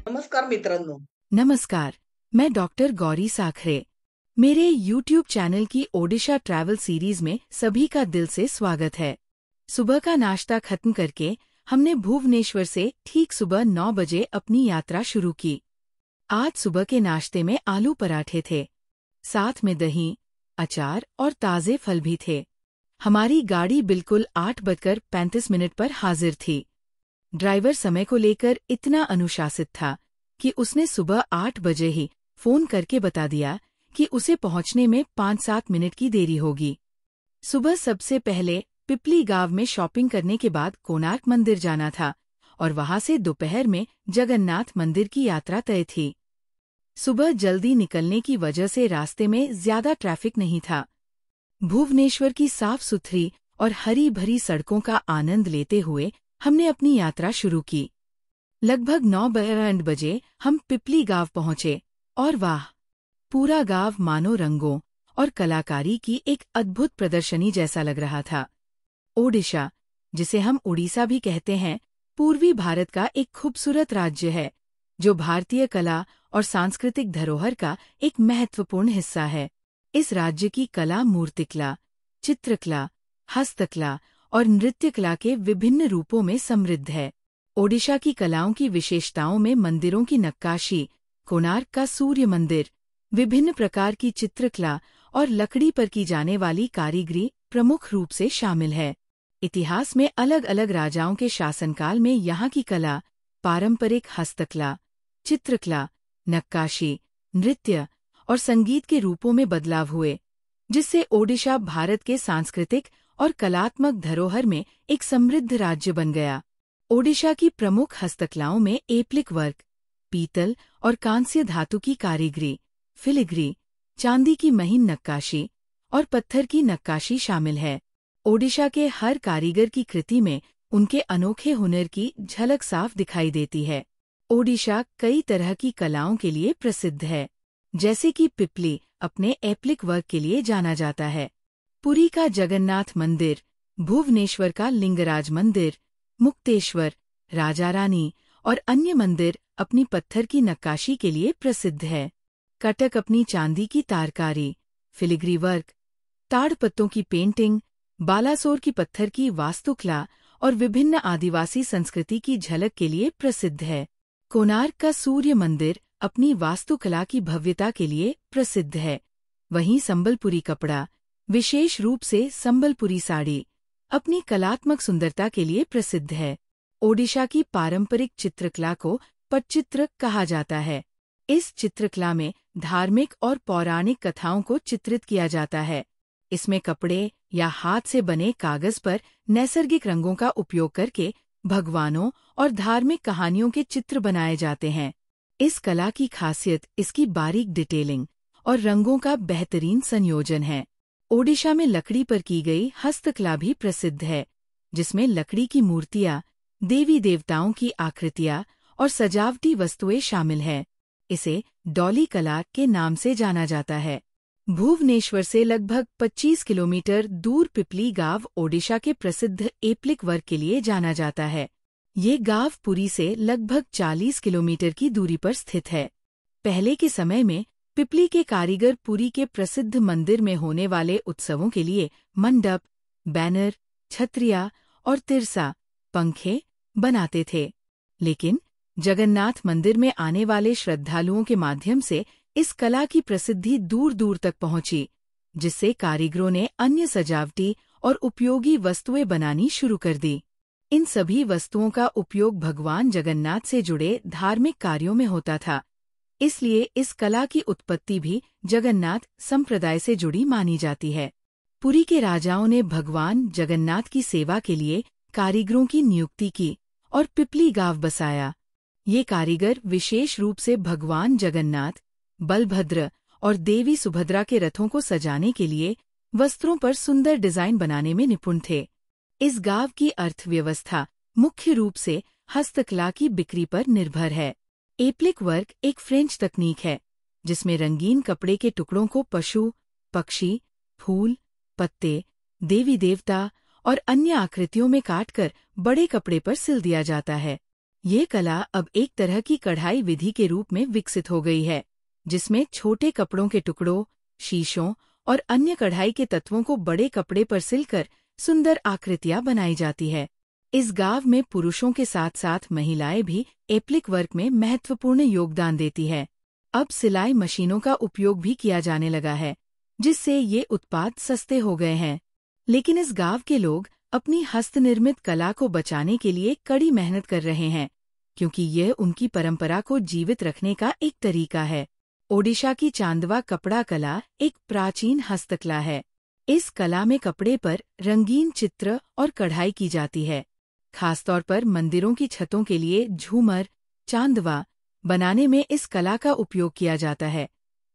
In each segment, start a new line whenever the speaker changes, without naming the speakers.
नमस्कार मित्रांनो.
नमस्कार, मैं डॉक्टर गौरी साखरे. मेरे YouTube चैनल की ओडिशा ट्रैवल सीरीज में सभी का दिल से स्वागत है. सुबह का नाश्ता खत्म करके हमने भुवनेश्वर से ठीक सुबह 9 बजे अपनी यात्रा शुरू की. आज सुबह के नाश्ते में आलू पराठे थे, साथ में दही, अचार और ताज़े फल भी थे. हमारी गाड़ी बिल्कुल 8:35 पर हाजिर थी. ड्राइवर समय को लेकर इतना अनुशासित था कि उसने सुबह 8 बजे ही फोन करके बता दिया कि उसे पहुंचने में 5-7 मिनट की देरी होगी. सुबह सबसे पहले पिपली गांव में शॉपिंग करने के बाद कोणार्क मंदिर जाना था और वहां से दोपहर में जगन्नाथ मंदिर की यात्रा तय थी. सुबह जल्दी निकलने की वजह से रास्ते में ज्यादा ट्रैफिक नहीं था. भुवनेश्वर की साफ सुथरी और हरी भरी सड़कों का आनंद लेते हुए हमने अपनी यात्रा शुरू की. लगभग 9 बजे हम पिपली गांव पहुंचे और वाह, पूरा गांव मानो रंगों और कलाकारी की एक अद्भुत प्रदर्शनी जैसा लग रहा था. ओडिशा, जिसे हम उड़ीसा भी कहते हैं, पूर्वी भारत का एक खूबसूरत राज्य है जो भारतीय कला और सांस्कृतिक धरोहर का एक महत्वपूर्ण हिस्सा है. इस राज्य की कला मूर्तिकला, चित्रकला, हस्तकला और नृत्यकला के विभिन्न रूपों में समृद्ध है. ओडिशा की कलाओं की विशेषताओं में मंदिरों की नक्काशी, कोणार्क का सूर्य मंदिर, विभिन्न प्रकार की चित्रकला और लकड़ी पर की जाने वाली कारीगरी प्रमुख रूप से शामिल है. इतिहास में अलग अलग राजाओं के शासनकाल में यहाँ की कला, पारंपरिक हस्तकला, चित्रकला, नक्काशी, नृत्य और संगीत के रूपों में बदलाव हुए, जिससे ओडिशा भारत के सांस्कृतिक और कलात्मक धरोहर में एक समृद्ध राज्य बन गया. ओडिशा की प्रमुख हस्तकलाओं में एप्लिक वर्क, पीतल और कांस्य धातु की कारीगरी, फिलिग्री, चांदी की महीन नक्काशी और पत्थर की नक्काशी शामिल है. ओडिशा के हर कारीगर की कृति में उनके अनोखे हुनर की झलक साफ दिखाई देती है. ओडिशा कई तरह की कलाओं के लिए प्रसिद्ध है, जैसे कि पिपली अपने एप्लिक वर्क के लिए जाना जाता है, पुरी का जगन्नाथ मंदिर, भुवनेश्वर का लिंगराज मंदिर, मुक्तेश्वर, राजा रानी और अन्य मंदिर अपनी पत्थर की नक्काशी के लिए प्रसिद्ध है. कटक अपनी चांदी की तारकारी, फिलिग्री वर्क, ताड़पत्तों की पेंटिंग, बालासोर की पत्थर की वास्तुकला और विभिन्न आदिवासी संस्कृति की झलक के लिए प्रसिद्ध है. कोणार्क का सूर्य मंदिर अपनी वास्तुकला की भव्यता के लिए प्रसिद्ध है. वहीं संबलपुरी कपड़ा, विशेष रूप से संबलपुरी साड़ी, अपनी कलात्मक सुंदरता के लिए प्रसिद्ध है. ओडिशा की पारंपरिक चित्रकला को पटचित्र कहा जाता है. इस चित्रकला में धार्मिक और पौराणिक कथाओं को चित्रित किया जाता है. इसमें कपड़े या हाथ से बने कागज पर नैसर्गिक रंगों का उपयोग करके भगवानों और धार्मिक कहानियों के चित्र बनाए जाते हैं. इस कला की खासियत इसकी बारीक डिटेलिंग और रंगों का बेहतरीन संयोजन है. ओडिशा में लकड़ी पर की गई हस्तकला भी प्रसिद्ध है, जिसमें लकड़ी की मूर्तियां, देवी देवताओं की आकृतियां और सजावटी वस्तुएं शामिल हैं. इसे डॉली कला के नाम से जाना जाता है. भुवनेश्वर से लगभग 25 किलोमीटर दूर पिपली गांव ओडिशा के प्रसिद्ध एप्लिक वर्क के लिए जाना जाता है. ये गांव पुरी से लगभग 40 किलोमीटर की दूरी पर स्थित है. पहले के समय में पिपली के कारीगर पुरी के प्रसिद्ध मंदिर में होने वाले उत्सवों के लिए मंडप, बैनर, छतरिया और तिरसा, पंखे बनाते थे. लेकिन जगन्नाथ मंदिर में आने वाले श्रद्धालुओं के माध्यम से इस कला की प्रसिद्धि दूर दूर तक पहुंची, जिससे कारीगरों ने अन्य सजावटी और उपयोगी वस्तुएं बनानी शुरू कर दी. इन सभी वस्तुओं का उपयोग भगवान जगन्नाथ से जुड़े धार्मिक कार्यों में होता था. इसलिए इस कला की उत्पत्ति भी जगन्नाथ संप्रदाय से जुड़ी मानी जाती है। पुरी के राजाओं ने भगवान जगन्नाथ की सेवा के लिए कारीगरों की नियुक्ति की और पिपली गांव बसाया। ये कारीगर विशेष रूप से भगवान जगन्नाथ, बलभद्र और देवी सुभद्रा के रथों को सजाने के लिए वस्त्रों पर सुंदर डिजाइन बनाने में निपुण थे। इस गांव की अर्थव्यवस्था मुख्य रूप से हस्तकला की बिक्री पर निर्भर है। एप्लिक वर्क एक फ्रेंच तकनीक है जिसमें रंगीन कपड़े के टुकड़ों को पशु, पक्षी, फूल, पत्ते, देवी देवता और अन्य आकृतियों में काटकर बड़े कपड़े पर सिल दिया जाता है। ये कला अब एक तरह की कढ़ाई विधि के रूप में विकसित हो गई है, जिसमें छोटे कपड़ों के टुकड़ों, शीशों और अन्य कढ़ाई के तत्वों को बड़े कपड़े पर सिलकर सुंदर आकृतियां बनाई जाती है। इस गांव में पुरुषों के साथ साथ महिलाएं भी एप्लिक वर्क में महत्वपूर्ण योगदान देती है। अब सिलाई मशीनों का उपयोग भी किया जाने लगा है, जिससे ये उत्पाद सस्ते हो गए हैं। लेकिन इस गांव के लोग अपनी हस्तनिर्मित कला को बचाने के लिए कड़ी मेहनत कर रहे हैं, क्योंकि यह उनकी परंपरा को जीवित रखने का एक तरीका है। ओडिशा की चांदवा कपड़ा कला एक प्राचीन हस्तकला है। इस कला में कपड़े पर रंगीन चित्र और कढ़ाई की जाती है। खासतौर पर मंदिरों की छतों के लिए झूमर, चांदवा बनाने में इस कला का उपयोग किया जाता है,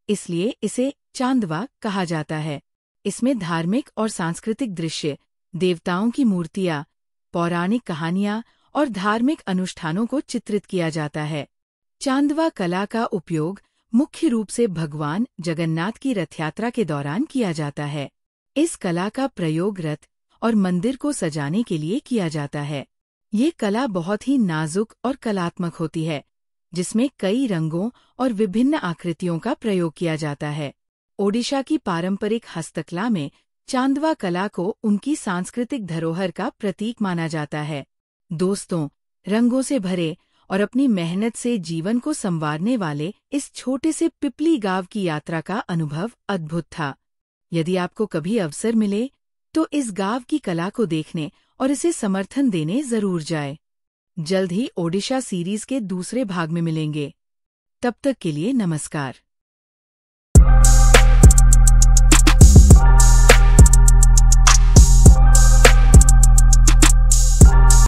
इसलिए इसे चांदवा कहा जाता है। इसमें धार्मिक और सांस्कृतिक दृश्य, देवताओं की मूर्तियां, पौराणिक कहानियां और धार्मिक अनुष्ठानों को चित्रित किया जाता है। चांदवा कला का उपयोग मुख्य रूप से भगवान जगन्नाथ की रथयात्रा के दौरान किया जाता है। इस कला का प्रयोग रथ और मंदिर को सजाने के लिए किया जाता है। ये कला बहुत ही नाजुक और कलात्मक होती है, जिसमें कई रंगों और विभिन्न आकृतियों का प्रयोग किया जाता है। ओडिशा की पारंपरिक हस्तकला में चांदवा कला को उनकी सांस्कृतिक धरोहर का प्रतीक माना जाता है। दोस्तों, रंगों से भरे और अपनी मेहनत से जीवन को संवारने वाले इस छोटे से पिपली गांव की यात्रा का अनुभव अद्भुत था। यदि आपको कभी अवसर मिले तो इस गांव की कला को देखने और इसे समर्थन देने जरूर जाए। जल्द ही ओडिशा सीरीज के दूसरे भाग में मिलेंगे। तब तक के लिए नमस्कार।